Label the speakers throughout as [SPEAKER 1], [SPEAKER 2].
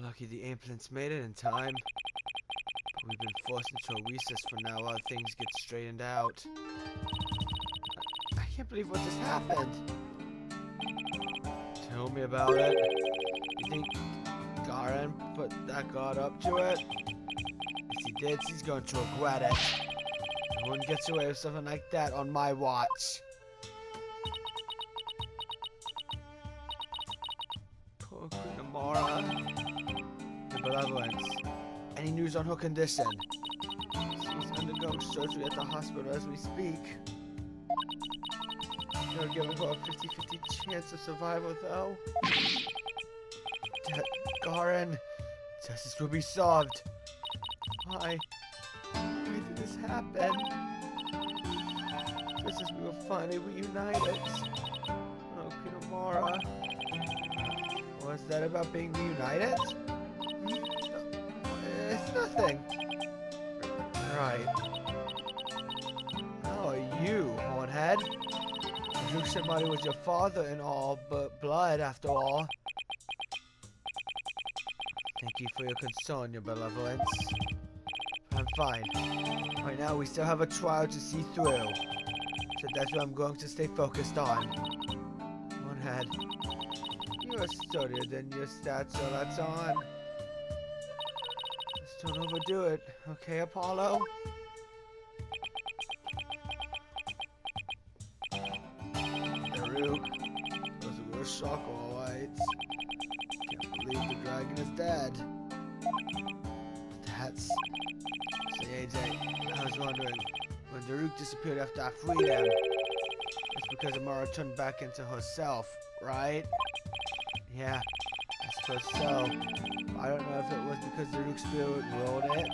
[SPEAKER 1] Lucky the implants made it in time. But we've been forced into a recess for now while things get straightened out. I can't believe what just happened. Tell me about it. You think Garen put that god up to it? If he did, he's going to regret it. No one gets away with something like that on my watch. Poor Queen Amara. The Benevolence. Any news on her condition? She's undergoing surgery at the hospital as we speak. They're giving her a 50-50 chance of survival, though. Garen, justice will be solved. Why did this happen? Just as we were finally reunited. Oh, Queen Amara. What's that about being reunited? It's nothing. Right. How are you, Hornhead? Luke somebody was your father in all but blood, after all. Thank you for your concern, your benevolence. I'm fine. Right now, we still have a trial to see through. So that's what I'm going to stay focused on. Hornhead, you are sturdier than your stats, so that's on. Just don't overdo it, okay, Apollo? Daruk, that was a real shock, alright. Can't believe the dragon is dead. That's... Say, AJ, I was wondering, when Daruk disappeared after I freed him, it's because Amara turned back into herself, right? Yeah, I suppose so. I don't know if it was because Daruk's spirit willed it,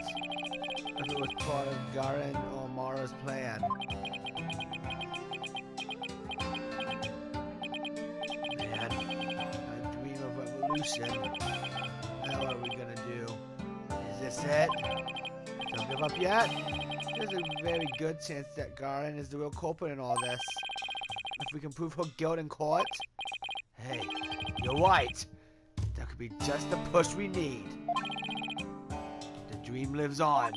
[SPEAKER 1] or if it was part of Garen or Amara's plan. Man, I dream of revolution. Now what are we gonna do? Is this it? Don't give up yet? There's a very good chance that Garen is the real culprit in all this. If we can prove her guilt in court. Hey, you're right. That could be just the push we need. The dream lives on.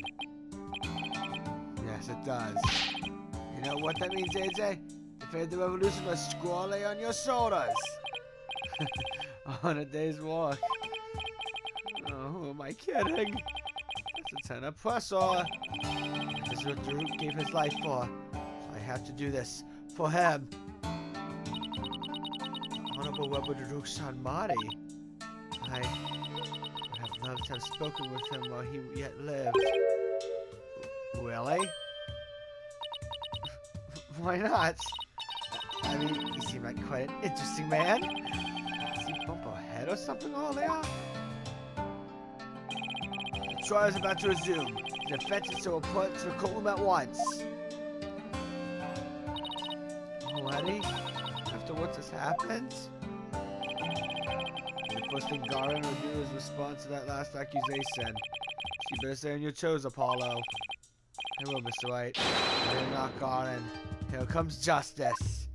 [SPEAKER 1] Yes, it does. You know what that means, AJ? The fate of the revolution was squarely on your shoulders. On a day's walk. Oh, who am I kidding? That's a ton of pressure. This is what Daruk gave his life for. I have to do this for him. Honorable Rebel Daruk's son Marty. I would have loved to have spoken with him while he yet lived. Really? Why not? I mean, he seemed like quite an interesting man. Does he bump a head or something earlier? The trial is about to resume. The defense is to report to the courtroom at once. Already? After what just happened? The first thing Garen will do is respond to that last accusation. You better stay on your toes, Apollo. I will, Mr. White. You're not Garen. Here comes justice.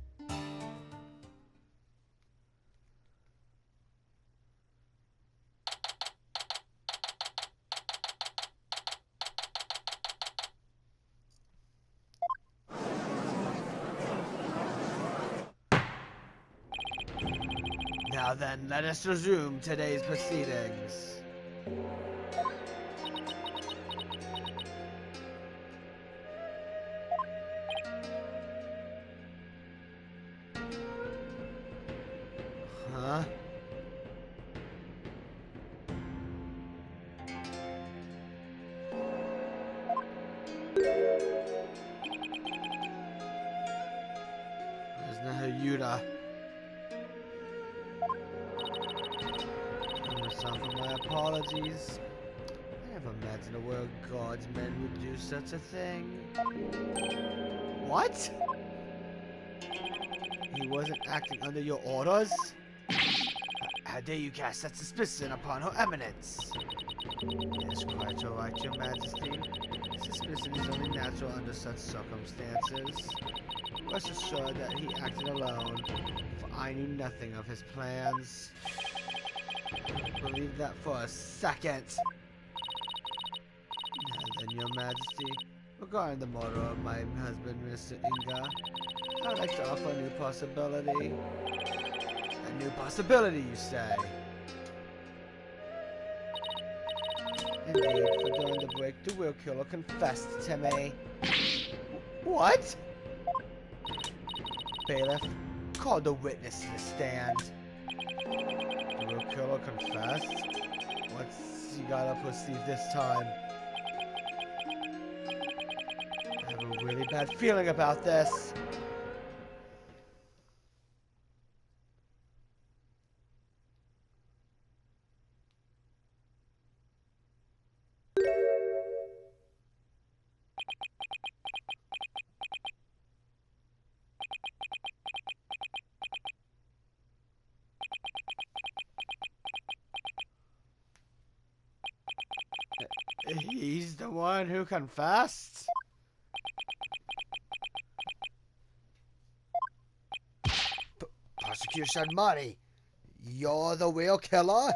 [SPEAKER 1] Now then, let us resume today's proceedings. Huh? There's no Yuta. For my apologies. I never imagined a world God's men would do such a thing. What? He wasn't acting under your orders? How dare you cast such suspicion upon her eminence? Yes, quite alright, your majesty. Suspicion is only natural under such circumstances. Rest assured that he acted alone, for I knew nothing of his plans. What? He wasn't acting under your orders? How dare you cast such suspicion upon her eminence? Yes, quite alright, your majesty. Suspicion is only natural under such circumstances. Rest assured that he acted alone, for I knew nothing of his plans. Don't believe that for a second. And then, Your Majesty, regarding the murder of my husband, Mr. Inga, I'd like to offer a new possibility. A new possibility, you say? Indeed, for during the break, the real killer confessed to me. What? Bailiff, call the witness to the stand. The real killer confessed? What's he got up his sleeve this time? I have a really bad feeling about this. He's the one who confessed? Prosecutor Sharmati, you're the real killer?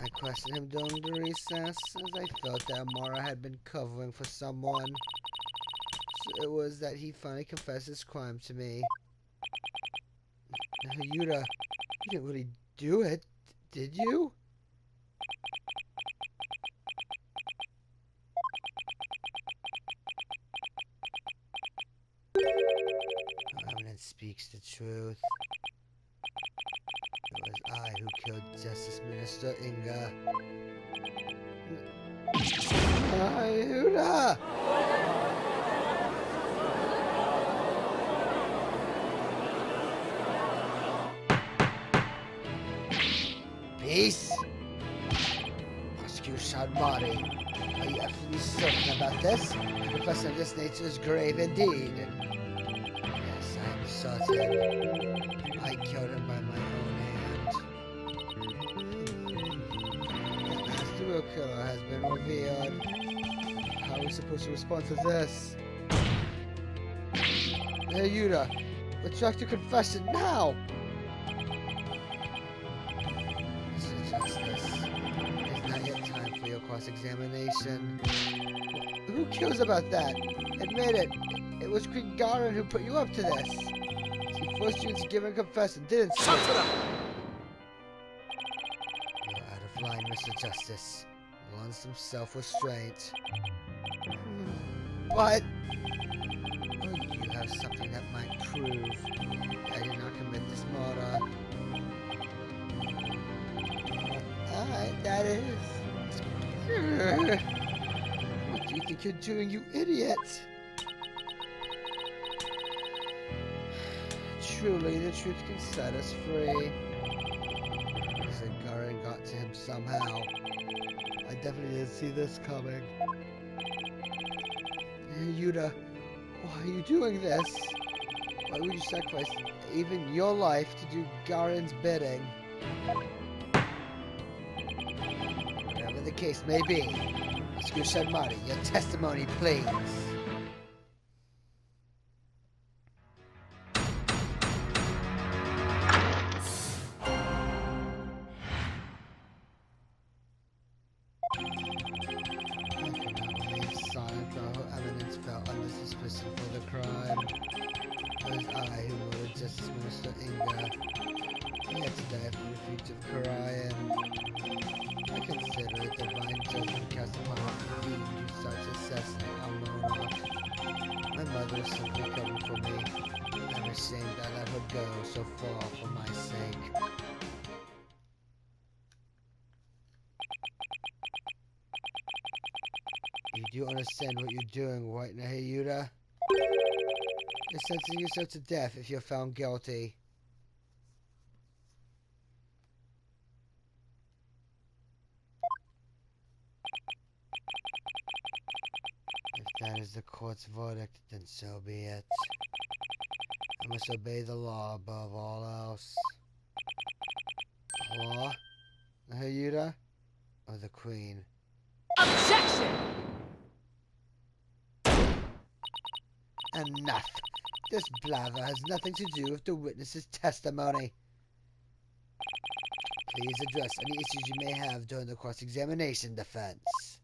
[SPEAKER 1] I questioned him during the recess, as I felt that Amara had been covering for someone. So it was that he finally confessed his crime to me. Yuta, you didn't really do it, did you? Evidence speaks the truth. It was I who killed Justice Minister Inga. Yuta! Peace? Prosecutor Sharmati, are you absolutely certain about this? The confession of this nature is grave indeed. Yes, I'm certain. I killed him by my own hand. The serial killer has been revealed. How are we supposed to respond to this? Hey, Yuta, retract your confession now! Cross-examination. Who cares about that? Admit it. It was Queen Garin who put you up to this. She forced you into giving a confession, didn't she? You're out of line, Mr. Justice. Learn some self-restraint. But... oh, you have something that might prove I did not commit this murder. Alright, that is... what do you think you're doing, you idiot? Truly, the truth can set us free. Said Garin got to him somehow. I definitely didn't see this coming. Yuta, why are you doing this? Why would you sacrifice even your life to do Garin's bidding? The case may be. Prosecutor Sharmati, your testimony, please. Silent while her eminence fell under suspicion for the crime. It was I who murdered Justice Minister Inga. He had to die for the future of Karayan. I consider it divine judgment cast upon me to such assassinate our monarch. My mother is simply coming for me. I'm ashamed I let her go so far for my sake. You do understand what you're doing, right now, Yuta? You're sentencing yourself to death if you're found guilty. If that is the court's verdict, then so be it. I must obey the law above all else. The law? The Hayuda? Or the Queen?
[SPEAKER 2] Objection!
[SPEAKER 1] Enough! This blather has nothing to do with the witness's testimony. Please address any issues you may have during the cross-examination defense.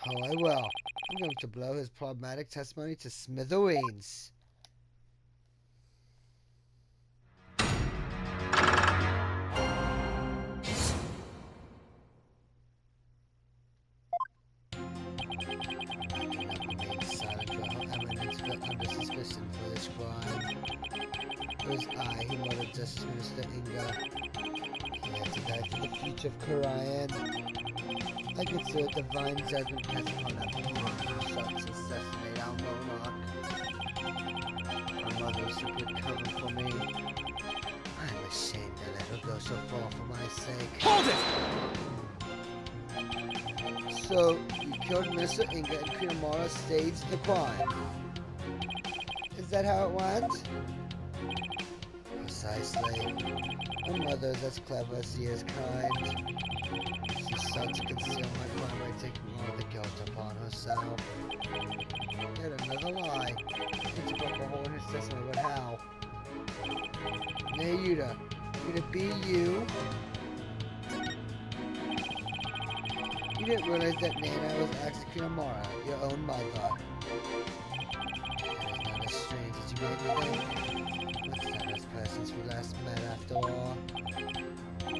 [SPEAKER 1] Oh, I will. I'm going to blow his problematic testimony to smithereens. Under suspicion for this crime. It was I who murdered Justice Minister Inga. He had to die for the future of Karayan. I consider divine judgment cast upon our people who sought to assassinate our monarch. My mother was a good cover for me. I'm ashamed to let her go so far for my sake.
[SPEAKER 2] Hold it!
[SPEAKER 1] So, you killed Mr. Inga and Queen Amara staged the crime. Is that how it went? Precisely. My mother is as clever as she is kind. She sought to conceal my crime by taking all the guilt upon herself. Yet another lie. She took up a hole in his testimony, but how? Nay, Yuta, could it be you? You didn't realize that Nana was actually Queen Amara, your own mother. That is not as strange as you made me think. What's that as persons we last met after all?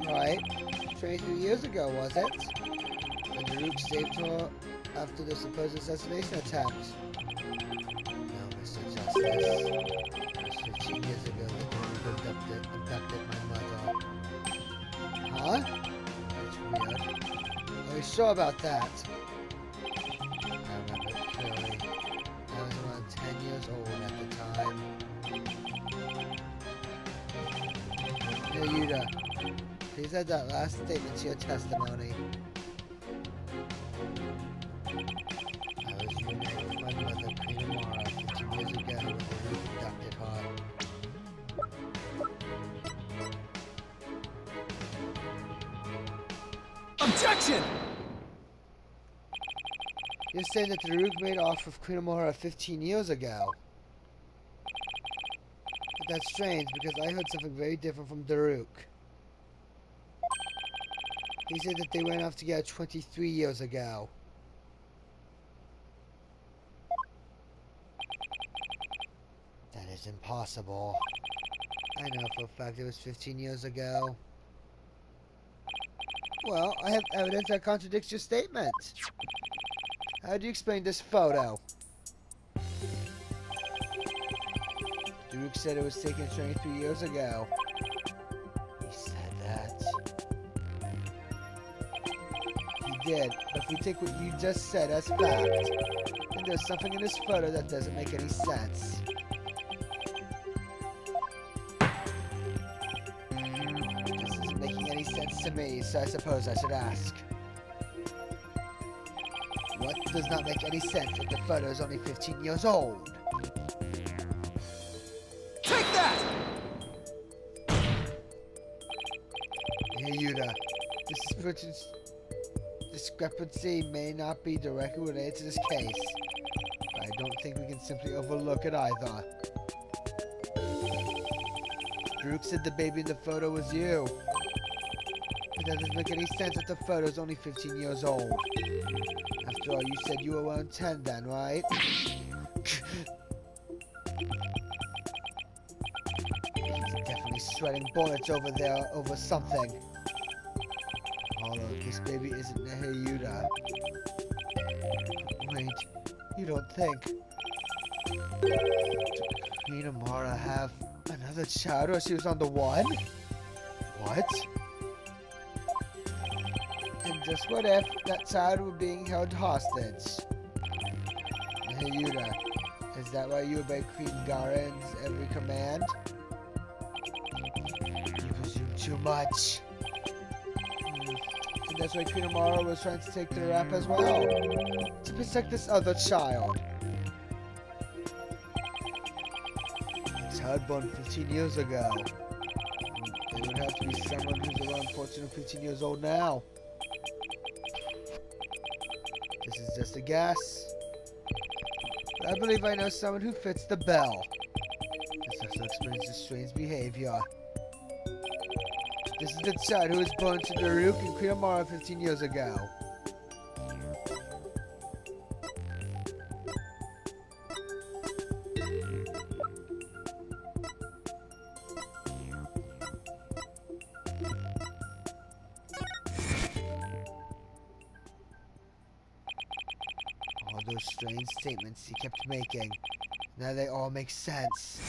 [SPEAKER 1] Right. 23 years ago, was it? When Daruk saved her after the supposed assassination attempt. No, Mr. Justice. It was 15 years ago that Daruk abducted my mother. Huh? That's weird. Are you sure about that? I remember it clearly. I was around 10 years old at the time. Hey, Yuta, please add that last statement to your testimony. I was reunited with my mother, Queen Amara, 15 years ago when Daruk abducted her.
[SPEAKER 2] Objection!
[SPEAKER 1] You're saying that Daruk made off with Queen Amara 15 years ago. But that's strange because I heard something very different from Daruk. He said that they went off together 23 years ago. That is impossible. I know for a fact it was 15 years ago. Well, I have evidence that contradicts your statement. How do you explain this photo? Daruk said it was taken 23 years ago. He said that. He did, but if we take what you just said as fact, then there's something in this photo that doesn't make any sense. This isn't making any sense to me, so I suppose I should ask. What does not make any sense if the photo is only 15 years old?
[SPEAKER 2] Take that!
[SPEAKER 1] Hey, Yuta, this discrepancy may not be directly related to this case, but I don't think we can simply overlook it either. Daruk said the baby in the photo was you. But that doesn't make any sense if the photo is only 15 years old. After all, you said you were around 10 then, right? He's definitely sweating bullets over there over something. Although this baby isn't Neheyuda. Wait, you don't think? Did Queen Amara have another child while she was on the one? What? And just what if that child were being held hostage? Neheyuda, is that why you obey Queen Garen's every command? You presume too much. And that's why Queen Amara was trying to take the rap as well. To protect this other child. The child born 15 years ago. There would have to be someone who's around 14 or 15 years old now. This is just a guess. But I believe I know someone who fits the bill. This also explains his strange behavior. This is the child who was born to Daruk and Queen Amara 15 years ago. All those strange statements he kept making. Now they all make sense.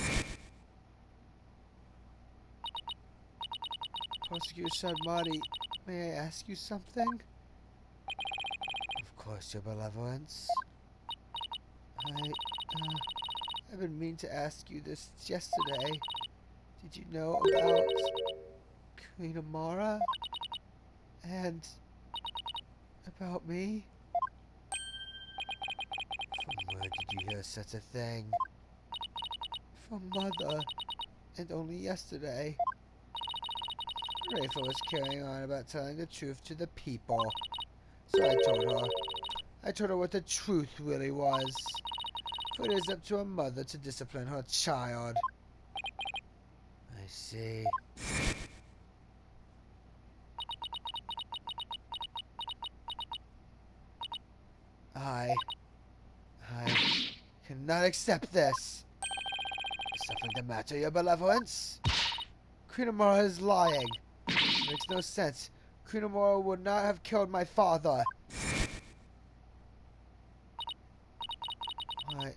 [SPEAKER 1] Prosecutor Shadmati, may I ask you something? Of course, Your Benevolence. I've been meaning to ask you this yesterday. Did you know about Queen Amara? And about me? From where did you hear such a thing? From Mother, and only yesterday. Rafa was carrying on about telling the truth to the people. So I told her what the truth really was. For it is up to a mother to discipline her child. I see. I cannot accept this. Is something the matter, Your Benevolence? Queen Amara is lying. It makes no sense. Queen Amara would not have killed my father. Why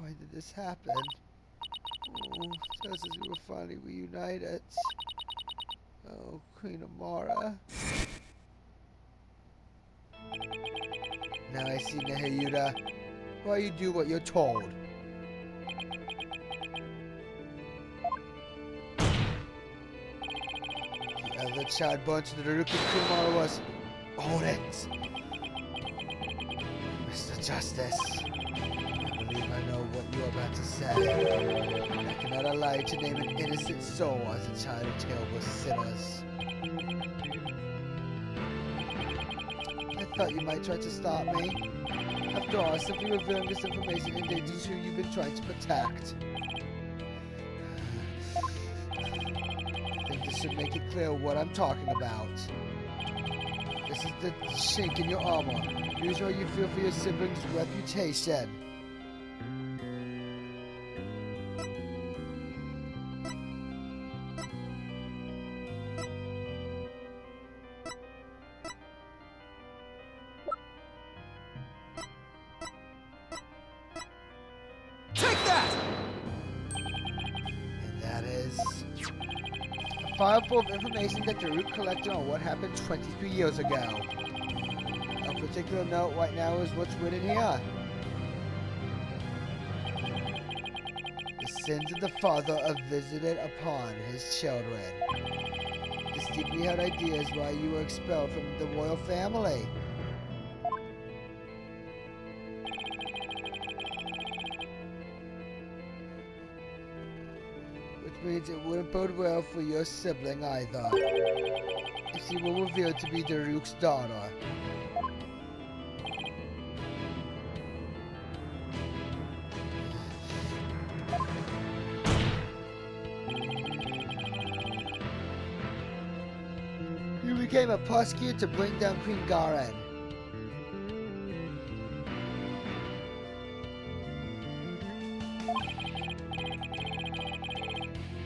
[SPEAKER 1] did this happen? Oh, just as we were finally reunited. Oh, Queen Amara. Now I see, Nehayuda. Why you do what you're told? The other child born to the Daruki Queen Amara was... Hold it! Mr. Justice. I believe I know what you're about to say. I cannot allow you to name an innocent soul as a child of terrible sinners. I thought you might try to stop me. After all, simply revealing this information endangers who you've been trying to protect. I think this should make it clear what I'm talking about. This is the chink in your armor. Use what you feel for your siblings' reputation.
[SPEAKER 2] Take that!
[SPEAKER 1] And that is a file full of information that Daruk collected on what happened 23 years ago. A particular note right now is what's written here. The sins of the father are visited upon his children. This deeply held idea is why you were expelled from the royal family. Which means it wouldn't bode well for your sibling either, if she were revealed to be Daruk's daughter. You became a prosecutor to bring down Queen Garen.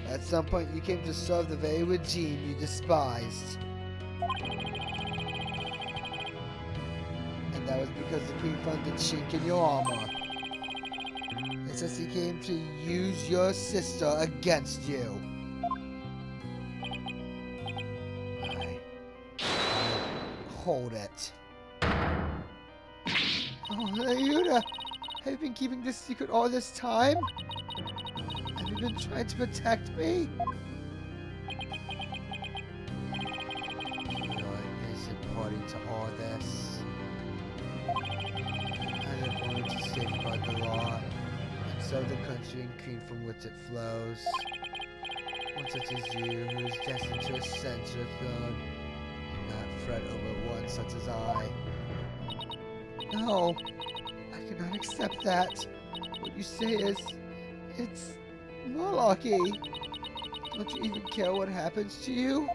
[SPEAKER 1] At some point, you came to serve the very regime you despised. And that was because the Queen found the chink in your armor. It's as he came to use your sister against you. Hold it. Oh, Ayuda, have you been keeping this secret all this time? Have you been trying to protect me? You're an innocent party to all this. I have wanted to safeguard the law and serve the country and queen from which it flows. One such as you, who is destined to ascend to the throne, and not fret over one such as I. No, I cannot accept that. What you say is, it's malarkey. Don't you even care what happens to you?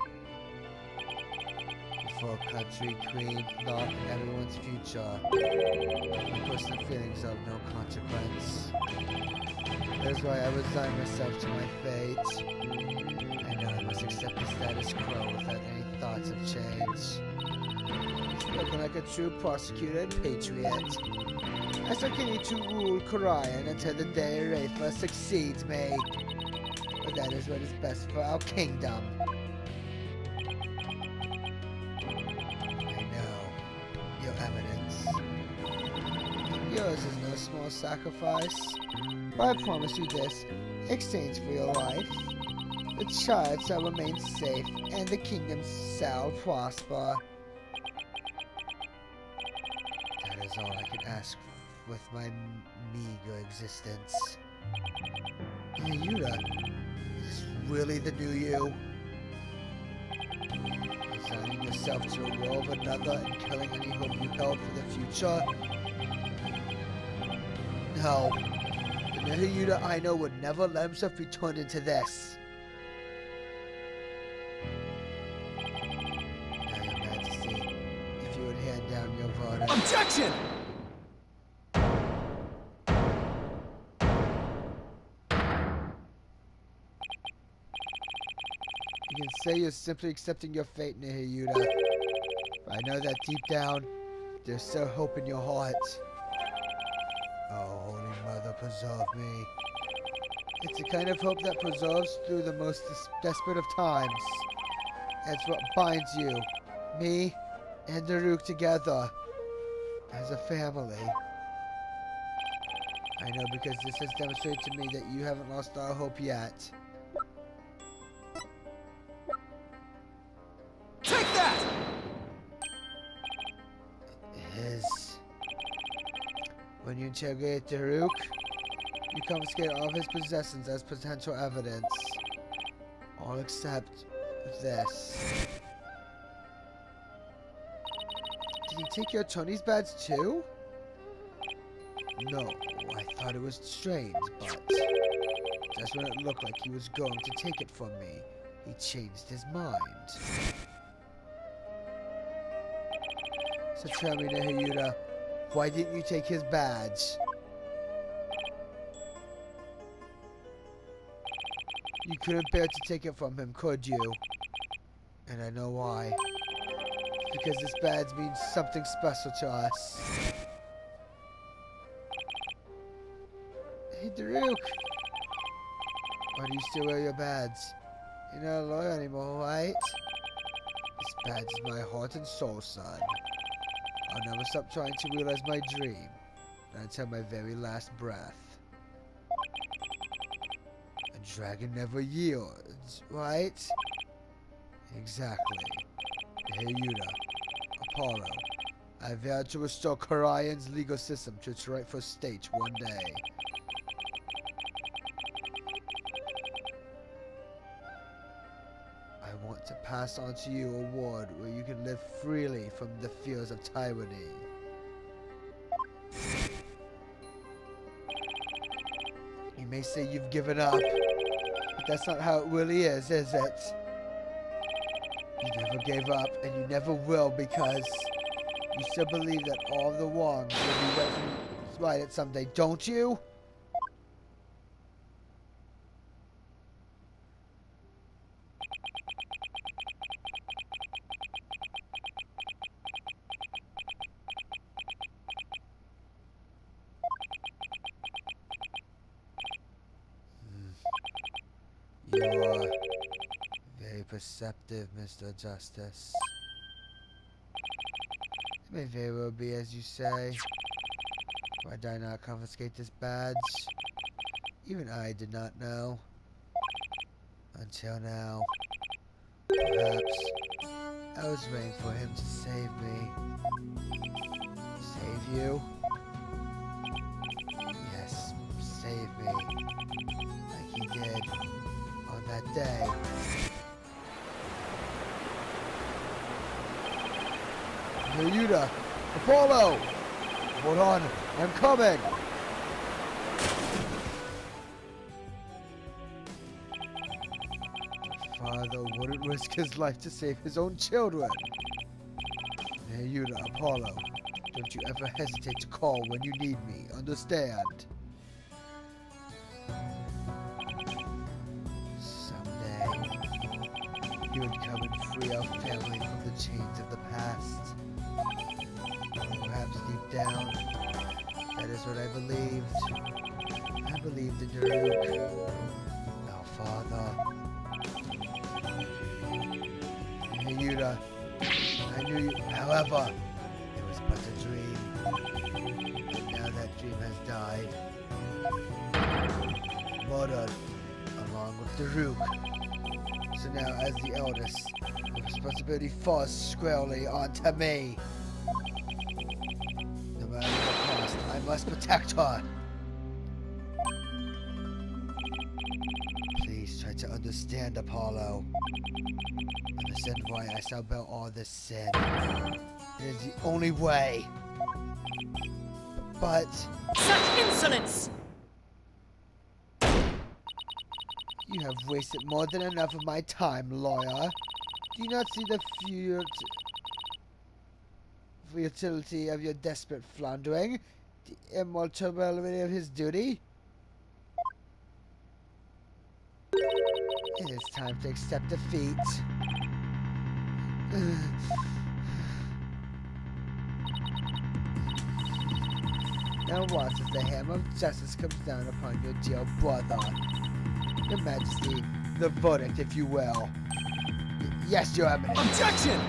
[SPEAKER 1] beautiful country queen, not in everyone's future. My personal feelings are of no consequence. That's why I resign myself to my fate. I know I must accept the status quo without any thoughts of change. Spoken like a true prosecutor and patriot. I continue to rule Karayan until the day Wraitha succeeds me. But that is what is best for our kingdom. I know. Your Eminence. Yours is no small sacrifice. But I promise you this, in exchange for your life. The child shall remain safe, and the kingdom shall prosper. That is all I can ask with my meager existence. Hey, Yuta, is this really the new you? Resigning yourself to a war of another and killing any hope you held for the future? No. The new Yuta I know would never let himself be turned into this. Now, Your Majesty, if you would hand down your verdict.
[SPEAKER 2] Objection!
[SPEAKER 1] You can say you're simply accepting your fate, Nihayuta. But I know that deep down, there's still hope in your heart. Oh, Holy Mother, preserve me. It's the kind of hope that preserves through the most desperate of times. It's what binds you, me, and Daruk together as a family. I know because this has demonstrated to me that you haven't lost our hope yet.
[SPEAKER 2] Take that!
[SPEAKER 1] When you interrogate Daruk, you confiscate all of his possessions as potential evidence. All except this. Did he take your Tony's badge too? No, I thought it was strange, but just when it looked like he was going to take it from me, he changed his mind. So tell me, Nihayuta, why didn't you take his badge? You couldn't bear to take it from him, could you? And I know why. Because this badge means something special to us. Hey, Daruk! Why do you still wear your badge? You're not a lawyer anymore, right? This badge is my heart and soul, son. I'll never stop trying to realize my dream, until my very last breath. A dragon never yields, right? Exactly. Heyuda, Apollo, I vow to restore Karayan's legal system to its rightful state one day. I want to pass on to you a world where you can live freely from the fears of tyranny. You may say you've given up, but that's not how it really is it? You never gave up, and you never will, because you still believe that all the wrongs will be righted someday, don't you? You are very perceptive, Mr. Justice. It may very well be as you say. Why did I not confiscate this badge? Even I did not know. Until now. Perhaps I was waiting for him to save me. Save you? Yes, save me. Like he did on that day. Yuta! Apollo! Hold on, I'm coming! Father wouldn't risk his life to save his own children. Hey, Yuta, Apollo. Don't you ever hesitate to call when you need me, understand? Someday, you would come and free our family from the chains of the past. Perhaps deep down, that is what I believed. I believed in Daruk, our father. Hey, Yuta, I knew you. However, it was but a dream. And now that dream has died. Murdered, along with Daruk. So now, as the eldest, the responsibility falls squarely onto me. No matter the cost, I must protect her. Please try to understand, Apollo. Understand why I shall bear all this sin. It is the only way. But
[SPEAKER 3] Such insolence!
[SPEAKER 1] you have wasted more than enough of my time, lawyer. Do you not see the futility of your desperate floundering? The immortality of his duty? It is time to accept defeat. Now watch as the hammer of justice comes down upon your dear brother. Your Majesty, the verdict, if you will. Yes, Your Eminence.
[SPEAKER 2] Objection!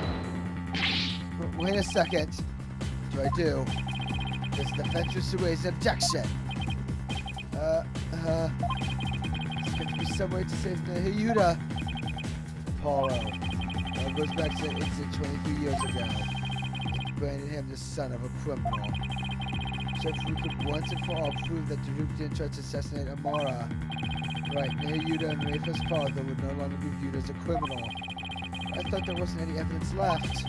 [SPEAKER 1] Wait a second. What do I do? Does the defense wish to raise an objection? There's going to be some way to save the Yuta. Apollo. It goes back to the incident 23 years ago. It branded him the son of a criminal. So if we could once and for all prove that Daruk didn't try to assassinate Amara, right, Yuta and Reifa's father would no longer be viewed as a criminal. I thought there wasn't any evidence left,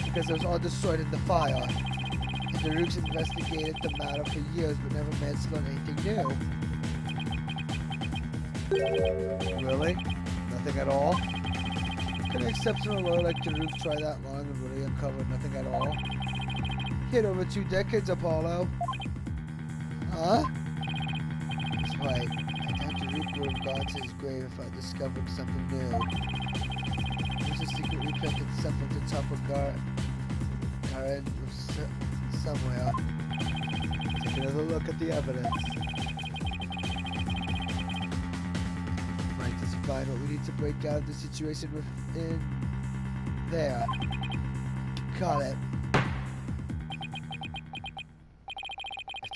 [SPEAKER 1] because it was all destroyed in the fire. And Daruk's investigated the matter for years, but never managed to learn anything new. Really? Nothing at all? Can an exceptional lawyer like Daruk try that long and really uncover nothing at all? He had over 2 decades, Apollo. Huh? That's right. I doubt Daruk would have gone to his grave without discovering something new. He was secretly planted something to top of Garen somewhere. Take another look at the evidence. Might just find what we need to break out of the situation within there. Got it.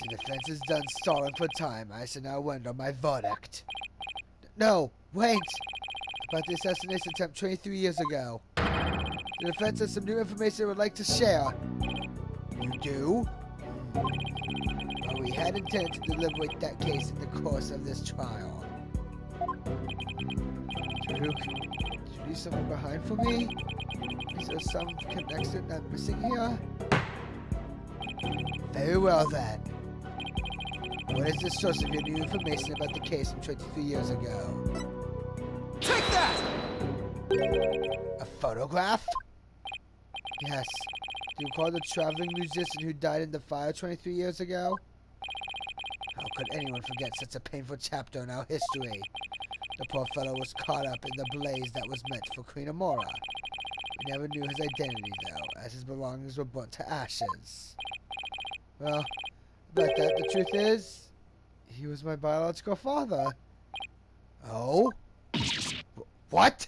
[SPEAKER 1] The defense is done stalling for time. I shall now render my verdict. No, wait! About the assassination attempt 23 years ago. The defense has some new information I would like to share. You do? Well, we had intended to deliberate that case in the course of this trial. Daruk, did you leave something behind for me? Is there some connection I'm missing here? Very well then. What is the source of your new information about the case from 23 years ago?
[SPEAKER 2] Take that!
[SPEAKER 1] A photograph? Yes. Do you recall the traveling musician who died in the fire 23 years ago? How could anyone forget such a painful chapter in our history? The poor fellow was caught up in the blaze that was meant for Queen Amora. We never knew his identity, though, as his belongings were burnt to ashes. Well, about that, the truth is, he was my biological father. Oh? What?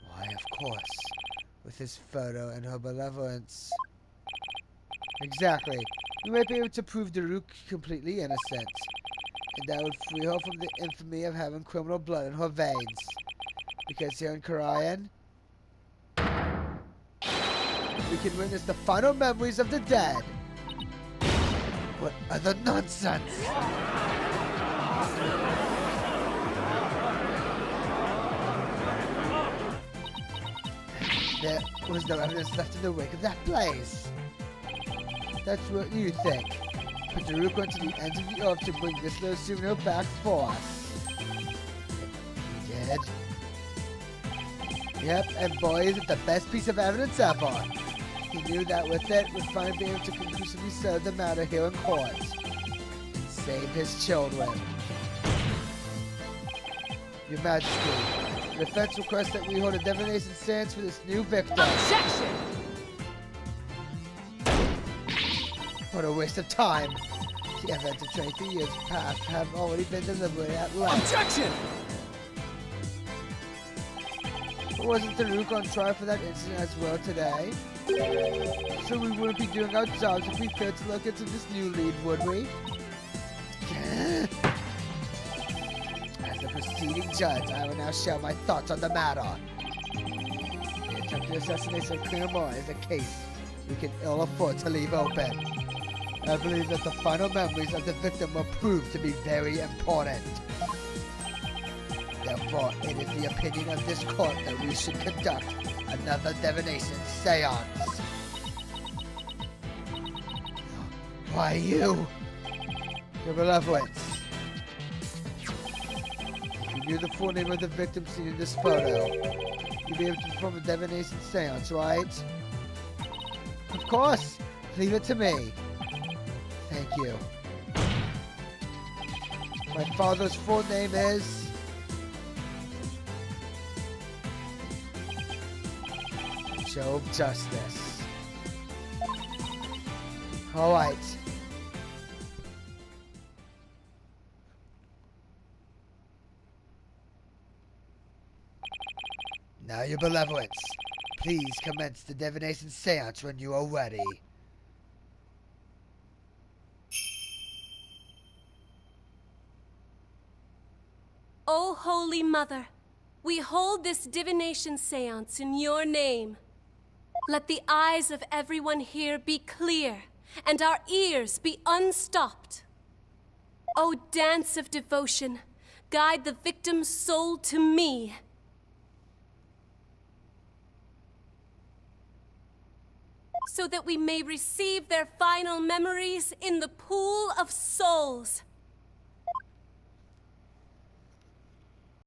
[SPEAKER 1] Why, of course. With his photo and her benevolence. Exactly. We might be able to prove Daruk completely innocent. And that would free her from the infamy of having criminal blood in her veins. Because here in Karayan, we can witness the final memories of the dead. What other nonsense! There was no evidence left in the wake of that blaze. That's what you think. But Daruk went to the ends of the earth to bring this little souvenir back for us. He did? Yep, and boy, is it the best piece of evidence ever. He knew that with it, we'd finally be able to conclusively settle the matter here in court. And save his children. Your Majesty, the defense requests that we hold a divination seance for this new victim.
[SPEAKER 3] Objection!
[SPEAKER 1] What a waste of time. The events of 23 years past have already been deliberated at length.
[SPEAKER 2] Objection!
[SPEAKER 1] Wasn't Taruk on trial for that incident as well today? So we wouldn't be doing our jobs if we failed to look into this new lead, would we? As the proceeding judge, I will now share my thoughts on the matter. The attempted assassination of Colonel Moore is a case we can ill afford to leave open. I believe that the final memories of the victim will prove to be very important. Therefore, it is the opinion of this court that we should conduct another divination seance. Why you? Your benevolence. If you knew the full name of the victim seen in this photo, you'd be able to perform a divination seance, right? Of course. Leave it to me. Thank you. My father's full name is... Job Justice. Alright. Now, your benevolence. Please commence the divination seance when you are ready.
[SPEAKER 4] O Holy Mother, we hold this divination seance in your name. Let the eyes of everyone here be clear, and our ears be unstopped. O dance of devotion, guide the victim's soul to me. So that we may receive their final memories in the pool of souls.